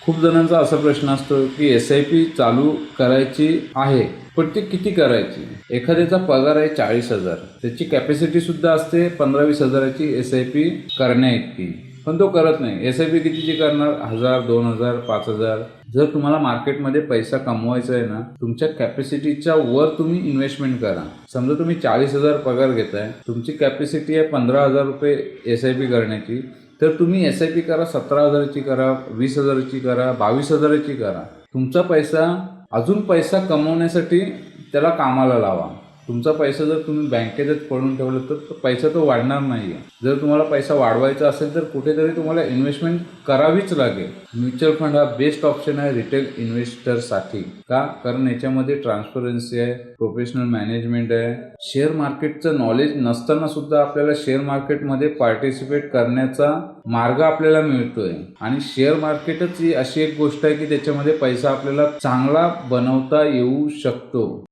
खूप जणांचा असा प्रश्न असतो की SIP चालू करायची आहे, पण ती किती करायची? एखाद्याचा पगार आहे 40,000, त्याची कॅपॅसिटी सुद्धा असते 15-20 हजाराची SIP करण्याइतकी, पण तो करत नाही. SIP कितीची करणार? 1,000, 2,000, 5,000. जर तुम्हाला मार्केटमध्ये पैसा कमवायचा आहे ना, तुमच्या कॅपॅसिटीच्या वर तुम्ही इन्व्हेस्टमेंट करा. समजा तुम्ही 40,000 पगार घेताय, तुमची कॅपॅसिटी आहे 15,000 रुपये SIP करण्याची, तर तुम्ही SIP करा, 17,000ची करा, 20,000ची करा, 22,000ची करा. तुमचा पैसा अजून पैसा कमवण्यासाठी त्याला कामाला लावा. तुमचा पैसा जर तुम्ही बँकेतच पडून ठेवला तर पैसा तो वाढणार नाही आहे. जर तुम्हाला पैसा वाढवायचा असेल तर कुठेतरी तुम्हाला इन्व्हेस्टमेंट करावीच लागेल. म्युच्युअल फंड हा बेस्ट ऑप्शन आहे रिटेल इन्व्हेस्टरसाठी. का? कारण याच्यामध्ये ट्रान्सपरन्सी आहे, प्रोफेशनल मॅनेजमेंट आहे. शेअर मार्केटचं नॉलेज नसताना सुद्धा आपल्याला शेअर मार्केटमध्ये पार्टिसिपेट करण्याचा मार्ग आपल्याला मिळतोय. आणि शेअर मार्केटच ही अशी एक गोष्ट आहे की त्याच्यामध्ये पैसा आपल्याला चांगला बनवता येऊ शकतो.